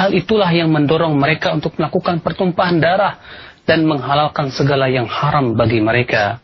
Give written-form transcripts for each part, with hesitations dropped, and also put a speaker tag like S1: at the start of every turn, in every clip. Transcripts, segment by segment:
S1: hal itulah yang mendorong mereka untuk melakukan pertumpahan darah dan menghalalkan segala yang haram bagi mereka.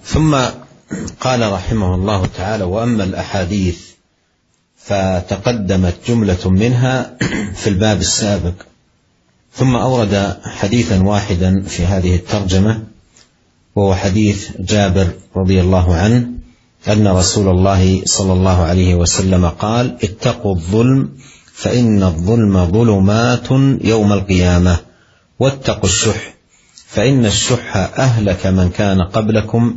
S2: ثم قال رحمه الله تعالى: وأما الأحاديث فتقدمت جملة منها في الباب السابق، ثم أورد حديثا واحدا في هذه الترجمة، وهو حديث جابر رضي الله عنه أن رسول الله صلى الله عليه وسلم قال: اتقوا الظلم فإن الظلم ظلمات يوم القيامة، واتقوا الشح فإن الشح أهلك من كان قبلكم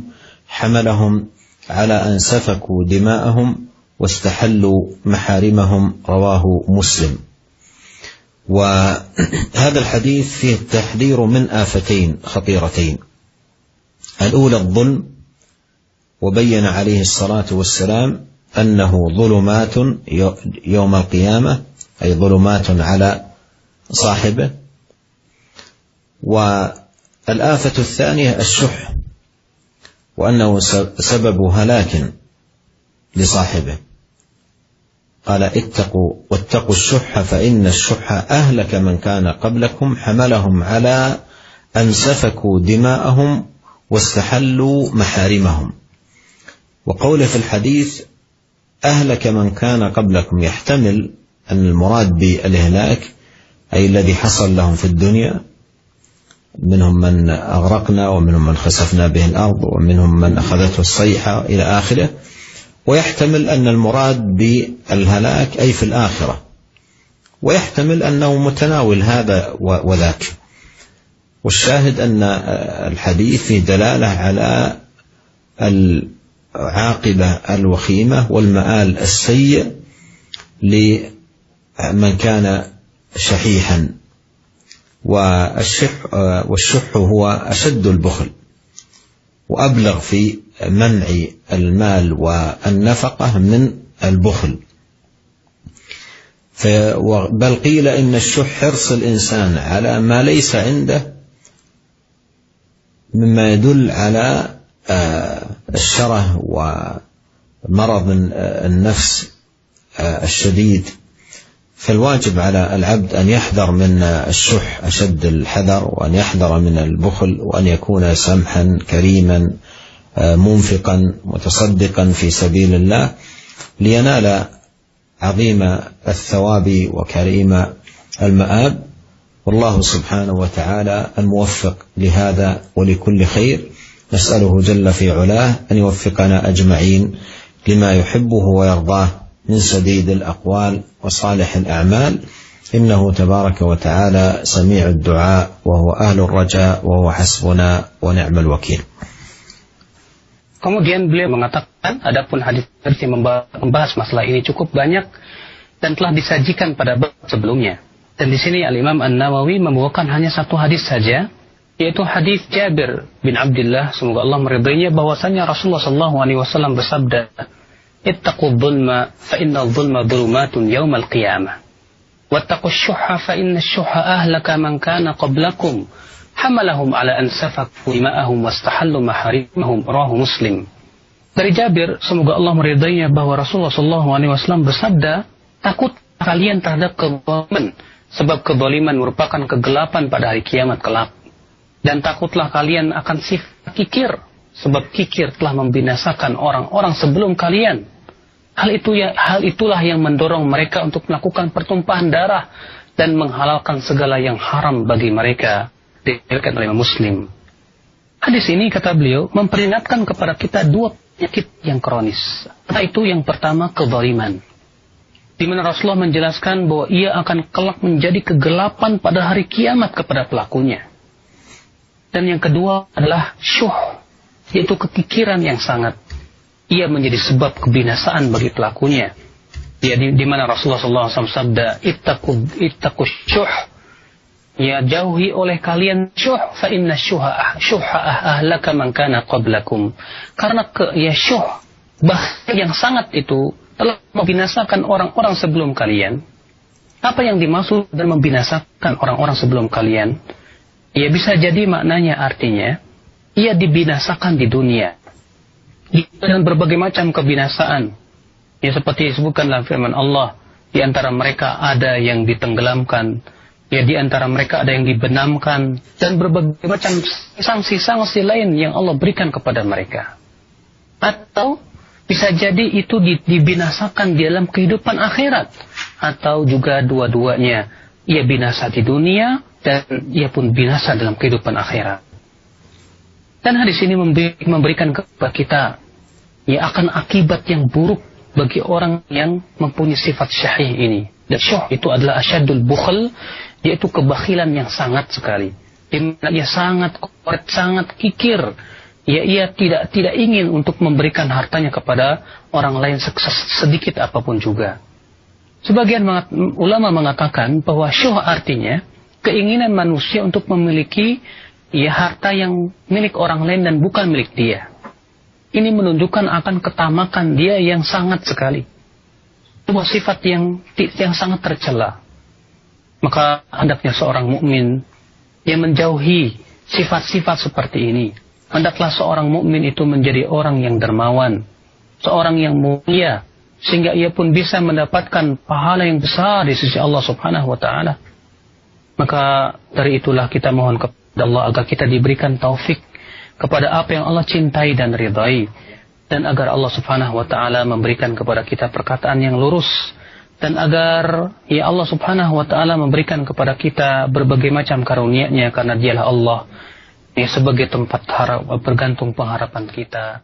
S2: حملهم على أن سفكوا دماءهم واستحلوا محارمهم. رواه مسلم. وهذا الحديث فيه التحذير من آفتين خطيرتين: الأولى الظلم، وبين عليه الصلاة والسلام أنه ظلمات يوم القيامة، أي ظلمات على صاحبه. والآفة الثانية الشح، وأنه سبب هلاك لصاحبه. قال: واتقوا الشح فإن الشح أهلك من كان قبلكم حملهم على أن سفكوا دماءهم واستحلوا محارمهم. وقوله في الحديث أهلك من كان قبلكم يحتمل أن المراد بالإهلاك أي الذي حصل لهم في الدنيا، منهم من أغرقنا ومنهم من خسفنا به الأرض ومنهم من أخذته الصيحة إلى آخره. ويحتمل أن المراد بالهلاك أي في الآخرة، ويحتمل أنه متناول هذا وذاك. والشاهد أن الحديث فيه دلالة على العاقبة الوخيمة والمآل السيء لمن كان شحيحا. والشح هو أشد البخل وأبلغ في منع المال والنفقة من البخل. بل قيل إن الشح حرص الإنسان على ما ليس عنده، مما يدل على الشره ومرض النفس الشديد. فالواجب على العبد أن يحذر من الشح أشد الحذر، وأن يحذر من البخل، وأن يكون سمحا كريما منفقا متصدقا في سبيل الله لينال عظيم الثواب وكريم المآب. والله سبحانه وتعالى الموفق لهذا ولكل خير، نسأله جل في علاه أن يوفقنا أجمعين لما يحبه ويرضاه من سديد الأقوال وصالح الأعمال، إنه تبارك وتعالى سميع الدعاء وهو أهل الرجاء وهو حسبنا ونعم الوكيل.
S1: Kemudian beliau mengatakan, adapun hadis yang membahas masalah ini cukup banyak dan telah disajikan pada bab sebelumnya. Dan di sini Al-Imam An-Nawawi membawakan hanya satu hadis saja, yaitu hadis Jabir bin Abdullah, semoga Allah meridainya, bahwasanya Rasulullah SAW bersabda, ittaqu dhulma fa inna dhulma dhulumatun yawmal qiyamah, wattaqu syuhha fa inna syuhha ahlaka man kana qablakum hamalahum ala an safaku dima'ahum wastahallu maharimahum. Rawahu Muslim. Dari Jabir, semoga Allah meridainya, bahwa Rasulullah SAW bersabda, takut kalian terhadap kezaliman, sebab kezaliman merupakan kegelapan pada hari kiamat kelak. Dan takutlah kalian akan sifat kikir, sebab kikir telah membinasakan orang-orang sebelum kalian. Hal itulah yang mendorong mereka untuk melakukan pertumpahan darah dan menghalalkan segala yang haram bagi mereka. Diriwayatkan oleh Muslim. Hadis ini, kata beliau, memperingatkan kepada kita dua penyakit yang kronis. Yaitu yang pertama, kezaliman, di mana Rasulullah menjelaskan bahwa ia akan kelak menjadi kegelapan pada hari kiamat kepada pelakunya. Dan yang kedua adalah syuh, yaitu kekikiran yang sangat. Ia menjadi sebab kebinasaan bagi pelakunya. Ya, di mana Rasulullah SAW sabda, ittaqu syuh, ya jauhi oleh kalian syuh, fa inna syuha ahlaka man kana qablakum. Karena syuh, bahaya yang sangat itu telah membinasakan orang-orang sebelum kalian. Apa yang dimaksud dengan membinasakan orang-orang sebelum kalian? Ya bisa jadi maknanya artinya ia dibinasakan di dunia dengan berbagai macam kebinasaan. Ya seperti disebutkan dalam firman Allah, di antara mereka ada yang ditenggelamkan, ya di antara mereka ada yang dibenamkan, dan berbagai macam sanksi-sanksi lain yang Allah berikan kepada mereka. Atau bisa jadi itu dibinasakan di dalam kehidupan akhirat, atau juga dua-duanya, ia binasa di dunia dan ia pun binasa dalam kehidupan akhirat. Dan hadis ini memberikan kepada kita ya akan akibat yang buruk bagi orang yang mempunyai sifat syahih ini. Dan syuh itu adalah asyadul bukhl, yaitu kebakhilan yang sangat sekali. Ia sangat kuat, sangat kikir. Ia tidak ingin untuk memberikan hartanya kepada orang lain sedikit apapun juga. Sebagian ulama mengatakan bahwa syuh artinya keinginan manusia untuk memiliki harta yang milik orang lain dan bukan milik dia. Ini menunjukkan akan ketamakan dia yang sangat sekali. Sebuah sifat yang sangat tercela. Maka hendaknya seorang mukmin yang menjauhi sifat-sifat seperti ini. Hendaklah seorang mukmin itu menjadi orang yang dermawan, seorang yang mulia, sehingga ia pun bisa mendapatkan pahala yang besar di sisi Allah Subhanahu wa taala. Maka dari itulah kita mohon kepada Allah agar kita diberikan taufik kepada apa yang Allah cintai dan ridai, dan agar Allah Subhanahu wa taala memberikan kepada kita perkataan yang lurus, dan agar Allah Subhanahu wa taala memberikan kepada kita berbagai macam karunia-Nya, karena Dialah Allah sebagai tempat bergantung pengharapan kita.